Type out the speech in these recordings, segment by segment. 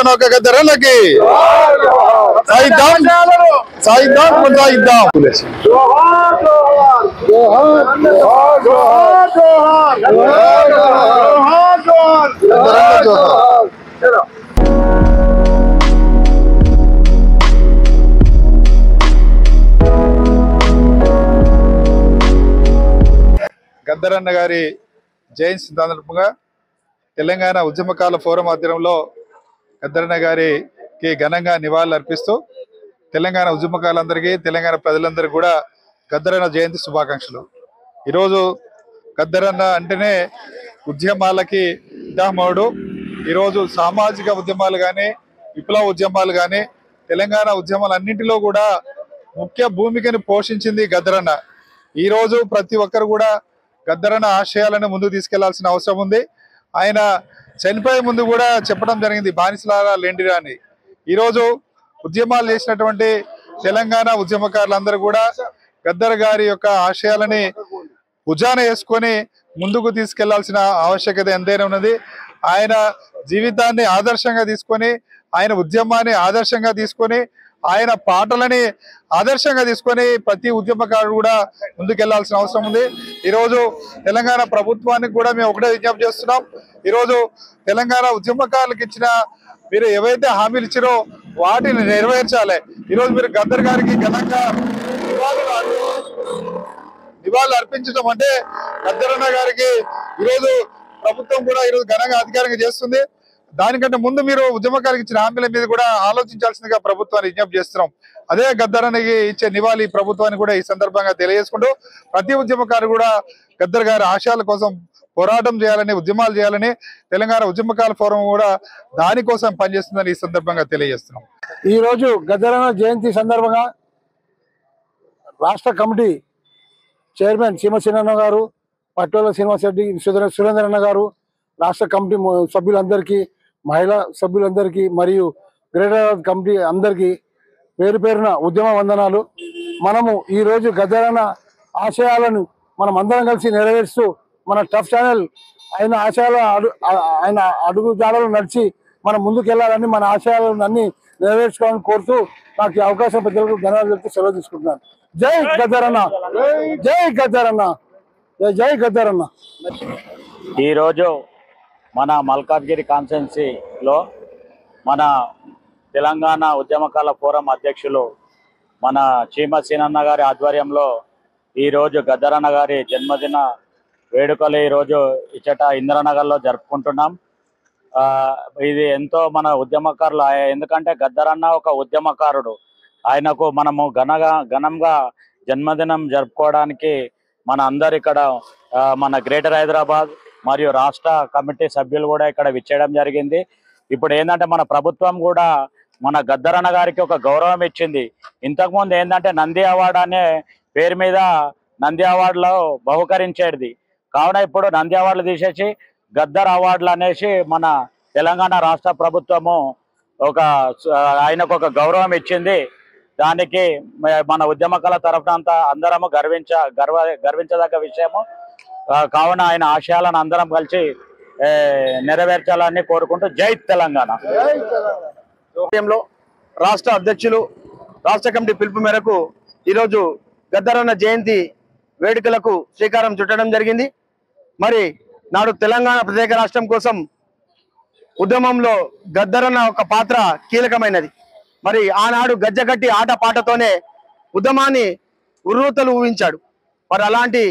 నౌక గద్దరన్నకి సాయిద్దాం సాయిద్దాం కొనసాగిద్దాం. గద్దరన్న గారి జయంతి సందర్భంగా తెలంగాణ ఉద్యమకాల ఫోరం ఆధ్వర్యంలో గద్దరన్న గారికి ఘనంగా నివాళులు అర్పిస్తూ తెలంగాణ ఉద్యమకాలందరికీ తెలంగాణ ప్రజలందరికీ కూడా గద్దరన్న జయంతి శుభాకాంక్షలు. ఈరోజు గద్దరన్న అంటేనే ఉద్యమాలకి పితామహుడు. ఈరోజు సామాజిక ఉద్యమాలు కానీ విప్లవ ఉద్యమాలు కానీ తెలంగాణ ఉద్యమాలన్నింటిలో కూడా ముఖ్య భూమికను పోషించింది గద్దరన్న. ఈరోజు ప్రతి ఒక్కరు కూడా గద్దరన్న ఆశయాలను ముందుకు తీసుకెళ్లాల్సిన అవసరం ఉంది. ఆయన చనిపోయే ముందు కూడా చెప్పడం జరిగింది, బానిసలారా లేండిరా అని. ఈరోజు ఉద్యమాలు చేసినటువంటి తెలంగాణ ఉద్యమకారులందరూ కూడా గద్దర్ గారి యొక్క ఆశయాలని భుజాన వేసుకొని ముందుకు తీసుకెళ్లాల్సిన ఆవశ్యకత ఎంతైనా ఉన్నది. ఆయన జీవితాన్ని ఆదర్శంగా తీసుకొని, ఆయన ఉద్యమాన్ని ఆదర్శంగా తీసుకొని, ఆయన పాటలని ఆదర్శంగా తీసుకొని ప్రతి ఉద్యమకారుడు కూడా ముందుకెళ్లాల్సిన అవసరం ఉంది. ఈరోజు తెలంగాణ ప్రభుత్వానికి కూడా మేము ఒకటే విజ్ఞప్తి చేస్తున్నాం. ఈరోజు తెలంగాణ ఉద్యమకారులకు ఇచ్చిన మీరు ఏవైతే హామీలు ఇచ్చారో వాటిని నెరవేర్చాలి. ఈరోజు మీరు గద్దర్ గారికి ఘనంగా నివాళులు అర్పించడం అంటే గద్దరన్న గారికి ఈరోజు ప్రభుత్వం కూడా ఈరోజు ఘనంగా అధికారంగా చేస్తుంది. దానికంటే ముందు మీరు ఉద్యమకారులకు ఇచ్చిన హామీల మీద కూడా ఆలోచించాల్సిందిగా ప్రభుత్వాన్ని విజ్ఞప్తి చేస్తున్నాం. అదే గద్దరన్నకి ఇచ్చే నివాళి ప్రభుత్వాన్ని కూడా ఈ సందర్భంగా తెలియజేసుకుంటూ ప్రతి ఉద్యమకారు కూడా గద్దర్ గారి ఆశయాల కోసం పోరాటం చేయాలని, ఉద్యమాలు చేయాలని తెలంగాణ ఉద్యమకాల ఫోరం కూడా దానికోసం పనిచేస్తుందని ఈ సందర్భంగా తెలియజేస్తున్నాం. ఈ రోజు గద్దరన్న జయంతి సందర్భంగా రాష్ట్ర కమిటీ చైర్మన్ సీమసేనన్న గారు, పట్టోల శ్రీనివాసరెడ్డి, సురేంద్రన్న గారు, రాష్ట్ర కమిటీ సభ్యులందరికీ, మహిళా సభ్యులందరికీ మరియు గ్రేటర్ కమిటీ అందరికీ పేరు పేరున ఉద్యమ వందనాలు. మనము ఈరోజు గద్దరన్న ఆశయాలను మనం అందరం కలిసి నెరవేరుస్తూ మన టఫ్ ఛానల్ ఆయన ఆయన అడుగు జాడలు నడిచి మనం ముందుకెళ్లాలని, మన ఆశయాలను అన్ని నెరవేర్చుకోవాలని కోరుతూ నాకు ఈ అవకాశం పెద్దలకు ధన్యవాదాలు చెప్తూ సెలవు తీసుకుంటున్నాను. జై గద్దరన్న, జై గద్దరన్న, జై గద్దరన్న. ఈరోజు మన మల్కాజ్గిరి కాన్స్టిట్యున్సీలో మన తెలంగాణ ఉద్యమకాల ఫోరం అధ్యక్షులు మన చీమసీనన్న గారి ఆధ్వర్యంలో ఈరోజు గద్దరన్న గారి జన్మదిన వేడుకలు ఈరోజు ఇచ్చట ఇంద్రనగర్లో జరుపుకుంటున్నాం. ఇది ఎంతో మన ఉద్యమకారులు, ఎందుకంటే గద్దరన్న ఒక ఉద్యమకారుడు. ఆయనకు మనము ఘనంగా జన్మదినం జరుపుకోవడానికి మన అందరు ఇక్కడ మన గ్రేటర్ హైదరాబాద్ మరియు రాష్ట్ర కమిటీ సభ్యులు కూడా ఇక్కడ విచ్చేయడం జరిగింది. ఇప్పుడు ఏంటంటే మన ప్రభుత్వం కూడా మన గద్దరన్న గారికి ఒక గౌరవం ఇచ్చింది. ఇంతకుముందు ఏంటంటే నంది అవార్డు అనే పేరు మీద నంది అవార్డులో బహుకరించేది. కావున ఇప్పుడు నంది అవార్డులు తీసేసి గద్దర్ అవార్డులు అనేసి మన తెలంగాణ రాష్ట్ర ప్రభుత్వము ఆయనకు ఒక గౌరవం ఇచ్చింది. దానికి మన ఉద్యమకాల తరఫున అంతా అందరము గర్వించదగ్గ విషయము. కావున ఆయన ఆశయాలను అందరం కలిసి నెరవేర్చాలని కోరుకుంటూ జై తెలంగాణ. రాష్ట్ర అధ్యక్షులు, రాష్ట్ర కమిటీ పిలుపు మేరకు ఈరోజు గద్దరన్న జయంతి వేడుకలకు శ్రీకారం చుట్టడం జరిగింది. మరి నాడు తెలంగాణ ప్రత్యేక రాష్ట్రం కోసం ఉద్యమంలో గద్దరన్న ఒక పాత్ర కీలకమైనది. మరి ఆనాడు గజ్జగట్టి ఆట పాటతోనే ఉద్యమాన్ని ఉర్రూతలు ఊహించాడు. మరి అలాంటి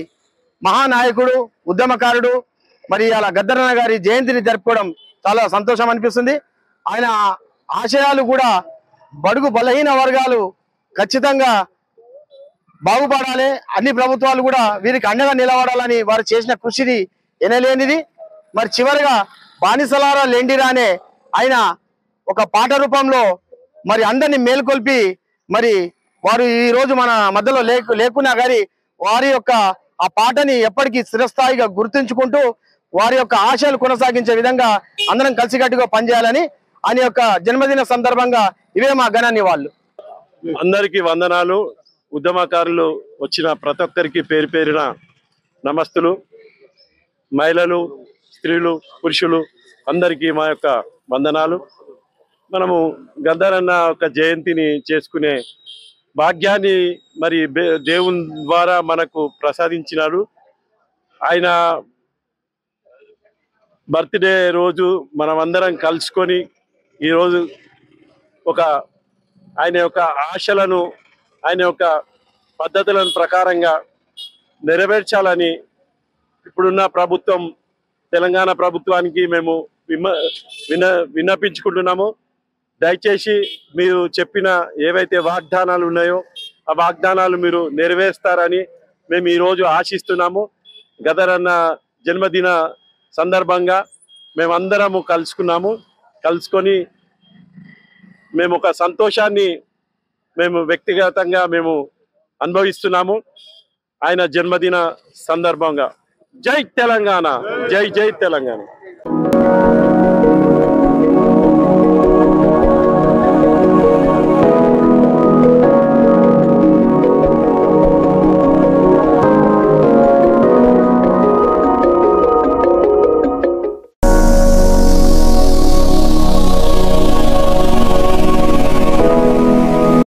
మహానాయకుడు, ఉద్యమకారుడు మరి అలా గద్దరన్న గారి జయంతిని జరుపుకోవడం చాలా సంతోషం అనిపిస్తుంది. ఆయన ఆశయాలు కూడా బడుగు బలహీన వర్గాలు ఖచ్చితంగా బాగుపడాలి, అన్ని ప్రభుత్వాలు కూడా వీరికి అండగా నిలబడాలని వారు చేసిన కృషిది ఎనలేనిది. మరి చివరిగా బానిసలారా లెండిరా అనే ఆయన ఒక పాట రూపంలో మరి అందరినీ మేల్కొల్పి మరి వారు ఈ రోజు మన మధ్యలో లేకున్నా కానీ వారి యొక్క ఆ పాటని ఎప్పటికీ స్థిరస్థాయిగా గుర్తుంచుకుంటూ వారి యొక్క ఆశయాలు కొనసాగించే విధంగా అందరం కలిసికట్టుగా పనిచేయాలని ఆయన యొక్క జన్మదిన సందర్భంగా ఇవే మా ఘన నివాళులు. అందరికీ వందనాలు. ఉద్యమకారులు వచ్చిన ప్రతి ఒక్కరికి పేరు పేరున నమస్తులు. మహిళలు, స్త్రీలు, పురుషులు అందరికీ మా యొక్క వందనాలు. మనము గద్దరన్న ఒక జయంతిని చేసుకునే భాగ్యాన్ని మరి దేవుని ద్వారా మనకు ప్రసాదించినాడు. ఆయన బర్త్డే రోజు మనమందరం కలుసుకొని ఈరోజు ఒక ఆయన యొక్క ఆశలను ఆయన యొక్క పద్ధతులను ప్రకారంగా నెరవేర్చాలని ఇప్పుడున్న ప్రభుత్వం తెలంగాణ ప్రభుత్వానికి మేము విన్నపించుకుంటున్నాము. దయచేసి మీరు చెప్పిన ఏవైతే వాగ్దానాలు ఉన్నాయో ఆ వాగ్దానాలు మీరు నెరవేరుస్తారని మేము ఈరోజు ఆశిస్తున్నాము. గదరన్న జన్మదిన సందర్భంగా మేమందరము కలుసుకొని మేము ఒక సంతోషాన్ని మేము వ్యక్తిగతంగా మేము అనుభవిస్తున్నాము ఆయన జన్మదిన సందర్భంగా. జై తెలంగాణ, జై జై తెలంగాణ.